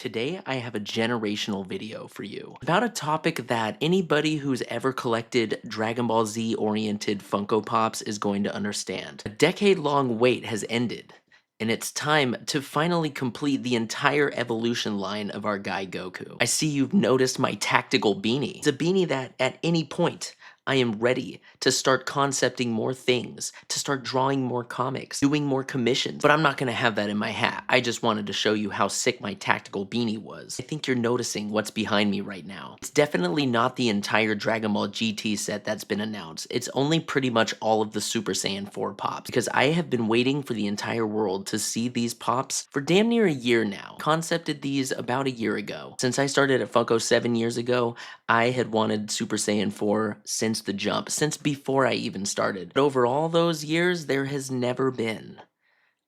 Today, I have a generational video for you about a topic that anybody who's ever collected Dragon Ball Z oriented Funko Pops is going to understand. A decade-long wait has ended, and it's time to finally complete the entire evolution line of our guy Goku. I see you've noticed my tactical beanie. It's a beanie that at any point I am ready to start concepting more things, to start drawing more comics, doing more commissions, but I'm not gonna have that in my hat. I just wanted to show you how sick my tactical beanie was. I think you're noticing what's behind me right now. It's definitely not the entire Dragon Ball GT set that's been announced. It's only pretty much all of the Super Saiyan 4 pops, because I have been waiting for the entire world to see these pops for damn near a year now. Concepted these about a year ago. Since I started at Funko 7 years ago, I had wanted Super Saiyan 4 since the jump, since before I even started. But over all those years, there has never been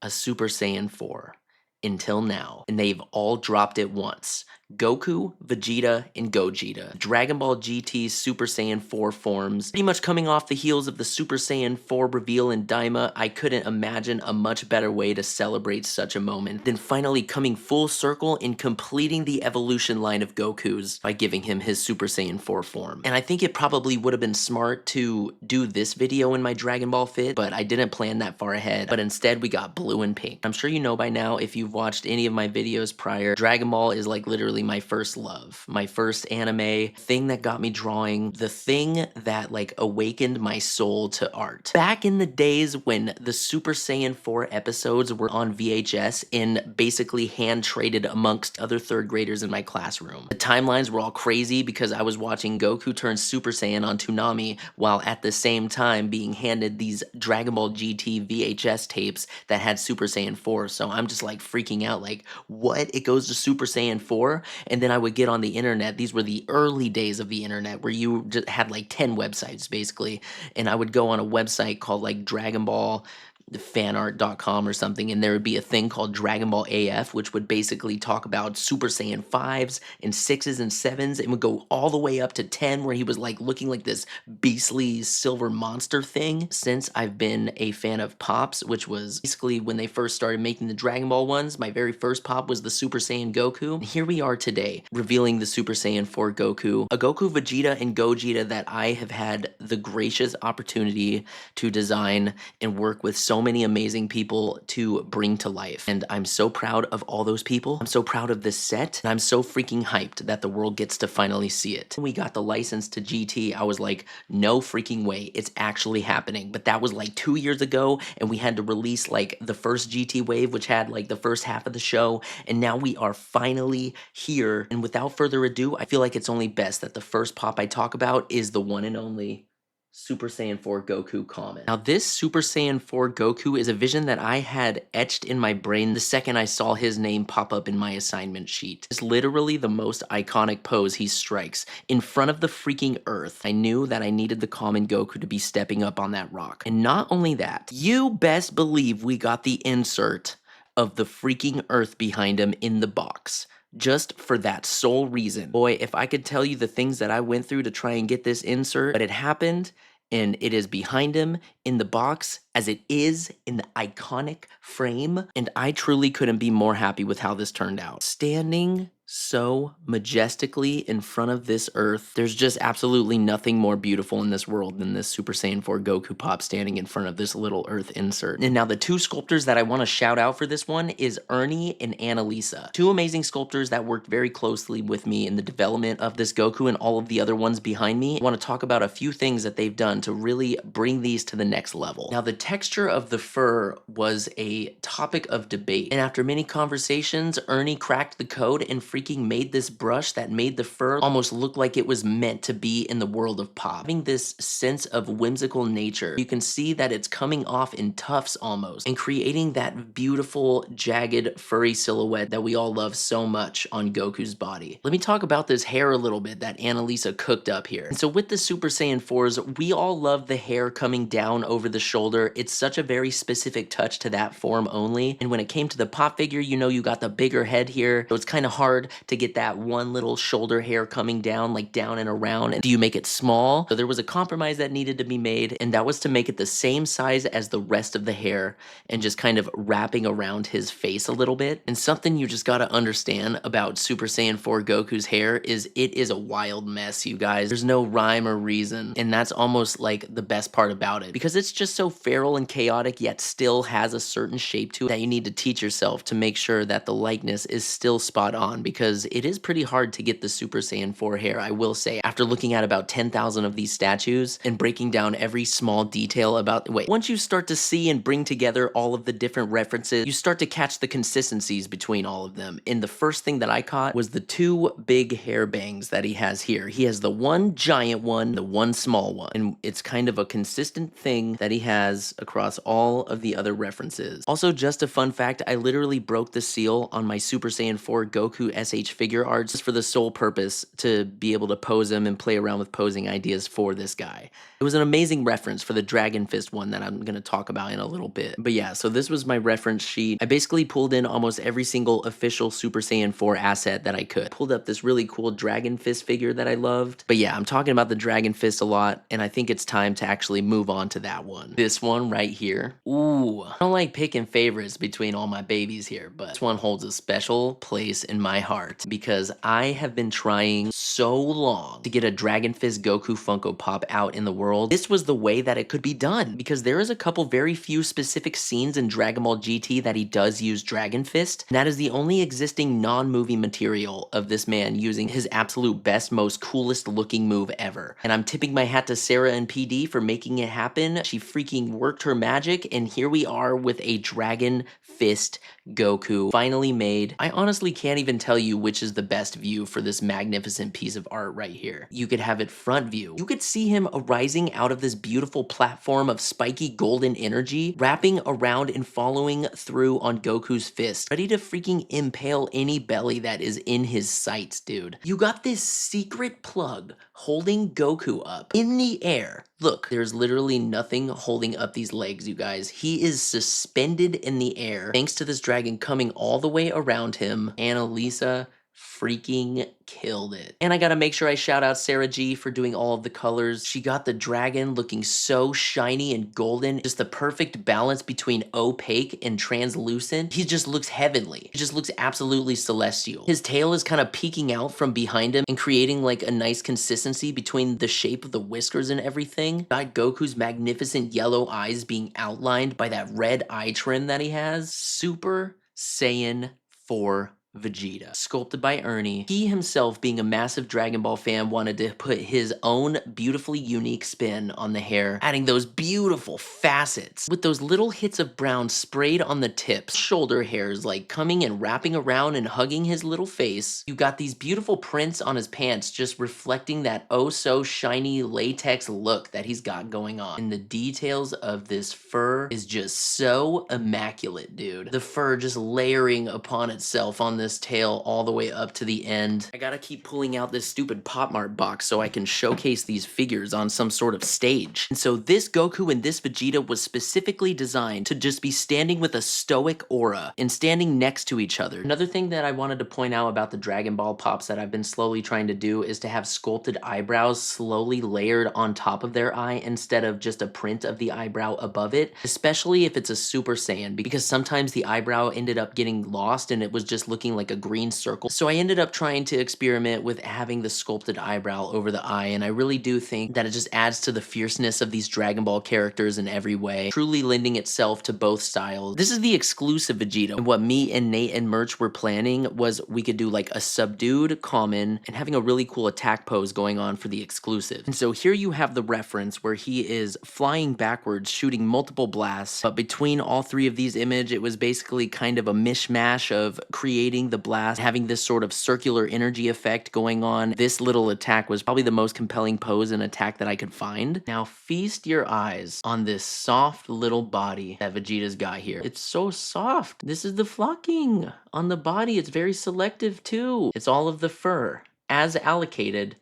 a Super Saiyan 4 until now, and they've all dropped it once. Goku, Vegeta, and Gogeta. Dragon Ball GT's Super Saiyan 4 forms. Pretty much coming off the heels of the Super Saiyan 4 reveal in Daima, I couldn't imagine a much better way to celebrate such a moment than finally coming full circle and completing the evolution line of Goku's by giving him his Super Saiyan 4 form. And I think it probably would have been smart to do this video in my Dragon Ball fit, but I didn't plan that far ahead. But instead we got blue and pink. I'm sure you know by now, if you've watched any of my videos prior, Dragon Ball is like literally my first love, my first anime, thing that got me drawing, the thing that like awakened my soul to art. Back in the days when the Super Saiyan 4 episodes were on VHS and basically hand traded amongst other third graders in my classroom. The timelines were all crazy because I was watching Goku turn Super Saiyan on Toonami while at the same time being handed these Dragon Ball GT VHS tapes that had Super Saiyan 4. So I'm just like freaking out, like, what? It goes to Super Saiyan 4? And then I would get on the internet. These were the early days of the internet where you just had like 10 websites basically. And I would go on a website called like Dragon Ball fanart.com or something, and there would be a thing called Dragon Ball AF, which would basically talk about Super Saiyan 5s and 6s and 7s, and would go all the way up to 10, where he was like looking like this beastly silver monster thing. Since I've been a fan of pops, which was basically when they first started making the Dragon Ball ones, my very first pop was the Super Saiyan Goku. And here we are today, revealing the Super Saiyan 4 Goku, a Goku, Vegeta, and Gogeta that I have had the gracious opportunity to design and work with so many amazing people to bring to life. And I'm so proud of all those people. I'm so proud of this set. And I'm so freaking hyped that the world gets to finally see it. When we got the license to GT, I was like, no freaking way, it's actually happening. But that was like 2 years ago, and we had to release like the first GT wave, which had like the first half of the show. And now we are finally here. And without further ado, I feel like it's only best that the first pop I talk about is the one and only Super Saiyan 4 Goku common. Now this Super Saiyan 4 Goku is a vision that I had etched in my brain the second I saw his name pop up in my assignment sheet. It's literally the most iconic pose he strikes in front of the freaking earth. I knew that I needed the common Goku to be stepping up on that rock. And not only that, you best believe we got the insert of the freaking earth behind him in the box. Just for that sole reason. Boy, if I could tell you the things that I went through to try and get this insert, but it happened, and it is behind him in the box as it is in the iconic frame, and I truly couldn't be more happy with how this turned out. Standing so majestically in front of this earth, there's just absolutely nothing more beautiful in this world than this Super Saiyan 4 Goku pop standing in front of this little earth insert. And now the two sculptors that I want to shout out for this one is Ernie and Annalisa. Two amazing sculptors that worked very closely with me in the development of this Goku and all of the other ones behind me. I want to talk about a few things that they've done to really bring these to the next level. Now the texture of the fur was a topic of debate, and after many conversations, Ernie cracked the code and freaking made this brush that made the fur almost look like it was meant to be in the world of pop. Having this sense of whimsical nature, you can see that it's coming off in tufts almost, and creating that beautiful, jagged, furry silhouette that we all love so much on Goku's body. Let me talk about this hair a little bit that Annalisa cooked up here. And so with the Super Saiyan 4s, we all love the hair coming down over the shoulder. It's such a very specific touch to that form only. And when it came to the pop figure, you know, you got the bigger head here, so it's kind of hard hard to get that one little shoulder hair coming down, like down and around? And do you make it small? So there was a compromise that needed to be made, and that was to make it the same size as the rest of the hair and just kind of wrapping around his face a little bit. And something you just gotta understand about Super Saiyan 4 Goku's hair is it is a wild mess, you guys. There's no rhyme or reason, and that's almost like the best part about it, because it's just so feral and chaotic yet still has a certain shape to it that you need to teach yourself to make sure that the likeness is still spot on, because it is pretty hard to get the Super Saiyan 4 hair, I will say, after looking at about 10,000 of these statues and breaking down every small detail about, once you start to see and bring together all of the different references, you start to catch the consistencies between all of them. And the first thing that I caught was the two big hair bangs that he has here. He has the one giant one, the one small one, and it's kind of a consistent thing that he has across all of the other references. Also, just a fun fact, I literally broke the seal on my Super Saiyan 4 Goku SH figure arts just for the sole purpose to be able to pose him and play around with posing ideas for this guy. It was an amazing reference for the Dragon Fist one that I'm going to talk about in a little bit. But yeah, so this was my reference sheet. I basically pulled in almost every single official Super Saiyan 4 asset that I could. Pulled up this really cool Dragon Fist figure that I loved. But yeah, I'm talking about the Dragon Fist a lot, and I think it's time to actually move on to that one. This one right here. Ooh, I don't like picking favorites between all my babies here, but this one holds a special place in my heart because I have been trying so long to get a Dragon Fist Goku Funko Pop out in the world. This was the way that it could be done, because there is a couple very few specific scenes in Dragon Ball GT that he does use Dragon Fist, and that is the only existing non-movie material of this man using his absolute best, most coolest looking move ever. And I'm tipping my hat to Sarah and PD for making it happen. She freaking worked her magic, and here we are with a Dragon Fist Goku finally made. I honestly can't even tell you which is the best view for this magnificent piece of art right here. You could have it front view. You could see him arising out of this beautiful platform of spiky golden energy, wrapping around and following through on Goku's fist, ready to freaking impale any belly that is in his sights, dude. You got this secret plug holding Goku up in the air. Look, there's literally nothing holding up these legs, you guys. He is suspended in the air thanks to this dragon coming all the way around him. Annalisa freaking killed it. And I gotta make sure I shout out Sarah G for doing all of the colors. She got the dragon looking so shiny and golden, just the perfect balance between opaque and translucent. He just looks heavenly. He just looks absolutely celestial. His tail is kind of peeking out from behind him and creating like a nice consistency between the shape of the whiskers and everything. Got Goku's magnificent yellow eyes being outlined by that red eye trim that he has. Super Saiyan 4 Vegeta, sculpted by Ernie. He himself, being a massive Dragon Ball fan, wanted to put his own beautifully unique spin on the hair, adding those beautiful facets with those little hits of brown sprayed on the tips. Shoulder hairs like coming and wrapping around and hugging his little face. You got these beautiful prints on his pants just reflecting that oh so shiny latex look that he's got going on. And the details of this fur is just so immaculate, dude. The fur just layering upon itself on this tail all the way up to the end. I gotta keep pulling out this stupid Pop Mart box so I can showcase these figures on some sort of stage. And so this Goku and this Vegeta was specifically designed to just be standing with a stoic aura and standing next to each other. Another thing that I wanted to point out about the Dragon Ball Pops that I've been slowly trying to do is to have sculpted eyebrows slowly layered on top of their eye instead of just a print of the eyebrow above it, especially if it's a Super Saiyan, because sometimes the eyebrow ended up getting lost and it was just looking like a green circle. So I ended up trying to experiment with having the sculpted eyebrow over the eye, and I really do think that it just adds to the fierceness of these Dragon Ball characters in every way, truly lending itself to both styles. This is the exclusive Vegeta, and what me and Nate and Merch were planning was we could do like a subdued common and having a really cool attack pose going on for the exclusive. And so here you have the reference where he is flying backwards, shooting multiple blasts, but between all three of these images, it was basically kind of a mishmash of creating the blast, having this sort of circular energy effect going on. This little attack was probably the most compelling pose and attack that I could find. Now feast your eyes on this soft little body that Vegeta's got here. It's so soft. This is the flocking on the body. It's very selective too. It's all of the fur as allocated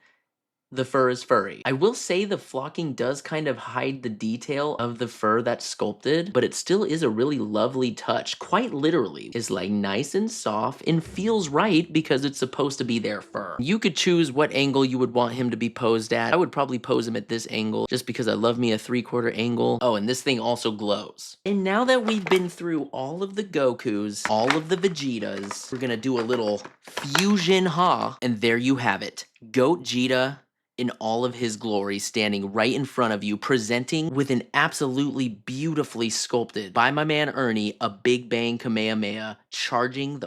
the fur is furry. I will say the flocking does kind of hide the detail of the fur that's sculpted, but it still is a really lovely touch. Quite literally, it's like nice and soft and feels right because it's supposed to be their fur. You could choose what angle you would want him to be posed at. I would probably pose him at this angle just because I love me a 3/4 angle. Oh, and this thing also glows. And now that we've been through all of the Gokus, all of the Vegetas, we're gonna do a little fusion ha, and there you have it. Gogeta in all of his glory, standing right in front of you, presenting with an absolutely beautifully sculpted, by my man Ernie, a Big Bang Kamehameha, charging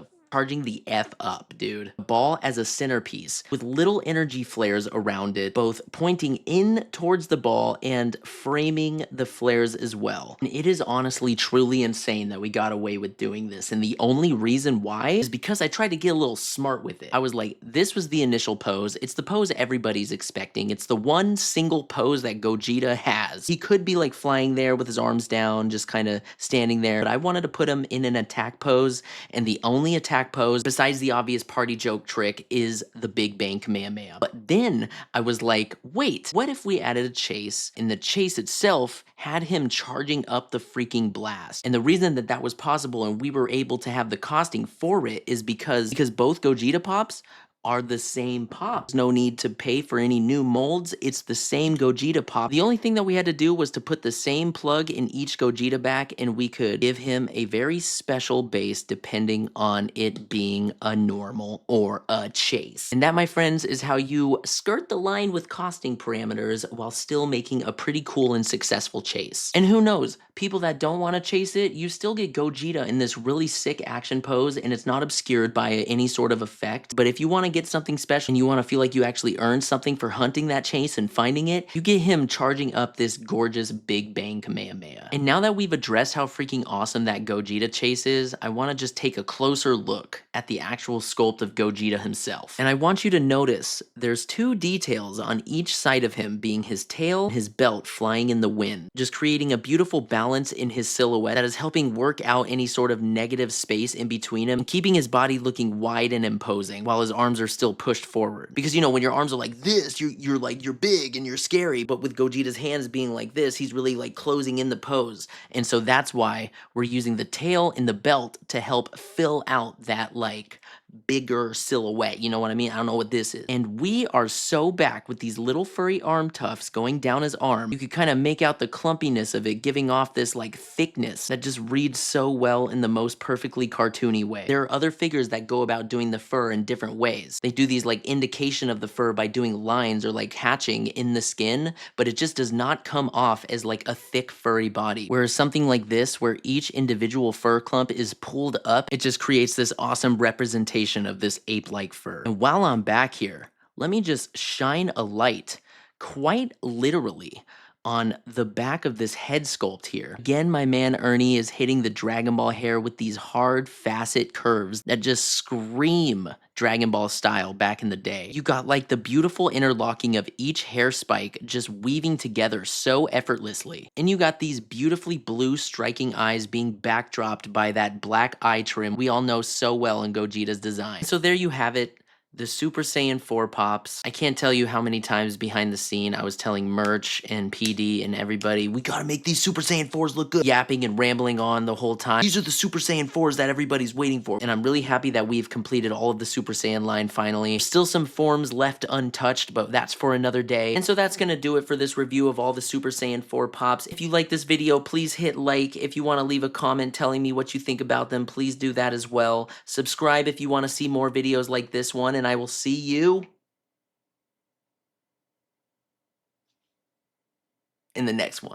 the F up, dude. Ball as a centerpiece with little energy flares around it, both pointing in towards the ball and framing the flares as well. And it is honestly truly insane that we got away with doing this. And the only reason why is because I tried to get a little smart with it. I was like, this was the initial pose. It's the pose everybody's expecting. It's the one single pose that Gogeta has. He could be like flying there with his arms down, just kind of standing there. But I wanted to put him in an attack pose, and the only attack pose, besides the obvious party joke trick, is the Big Bang Kamehameha. But then I was like, wait, what if we added a chase, and the chase itself had him charging up the freaking blast? And the reason that that was possible and we were able to have the costing for it is because both Gogeta pops are the same pop. There's no need to pay for any new molds. It's the same Gogeta pop. The only thing that we had to do was to put the same plug in each Gogeta back, and we could give him a very special base depending on it being a normal or a chase. And that, my friends, is how you skirt the line with costing parameters while still making a pretty cool and successful chase. And who knows, people that don't want to chase it, you still get Gogeta in this really sick action pose, and it's not obscured by any sort of effect. But if you want to get something special and you want to feel like you actually earned something for hunting that chase and finding it, you get him charging up this gorgeous Big Bang Kamehameha. And now that we've addressed how freaking awesome that Gogeta chase is, I want to just take a closer look at the actual sculpt of Gogeta himself. And I want you to notice there's two details on each side of him, being his tail and his belt flying in the wind, just creating a beautiful balance in his silhouette that is helping work out any sort of negative space in between him, keeping his body looking wide and imposing while his arms are still pushed forward. Because, you know, when your arms are like this, you're like, you're big and you're scary, but with Gogeta's hands being like this, he's really like closing in the pose. And so that's why we're using the tail and the belt to help fill out that like bigger silhouette. You know what I mean? I don't know what this is. And we are so back with these little furry arm tufts going down his arm. You could kind of make out the clumpiness of it, giving off this like thickness that just reads so well in the most perfectly cartoony way. There are other figures that go about doing the fur in different ways. They do these like indication of the fur by doing lines or like hatching in the skin, but it just does not come off as like a thick furry body. Whereas something like this, where each individual fur clump is pulled up, it just creates this awesome representation of this ape-like fur. And while I'm back here, let me just shine a light, quite literally, on the back of this head sculpt here. Again, my man Ernie is hitting the Dragon Ball hair with these hard facet curves that just scream Dragon Ball style back in the day. You got like the beautiful interlocking of each hair spike just weaving together so effortlessly. And you got these beautifully blue striking eyes being backdropped by that black eye trim we all know so well in Gogeta's design. So there you have it. The Super Saiyan 4 pops. I can't tell you how many times behind the scene I was telling Merch and PD and everybody, we gotta make these Super Saiyan 4s look good. Yapping and rambling on the whole time. These are the Super Saiyan 4s that everybody's waiting for. And I'm really happy that we've completed all of the Super Saiyan line finally. Still some forms left untouched, but that's for another day. And so that's gonna do it for this review of all the Super Saiyan 4 pops. If you like this video, please hit like. If you wanna leave a comment telling me what you think about them, please do that as well. Subscribe if you wanna see more videos like this one, and I will see you in the next one.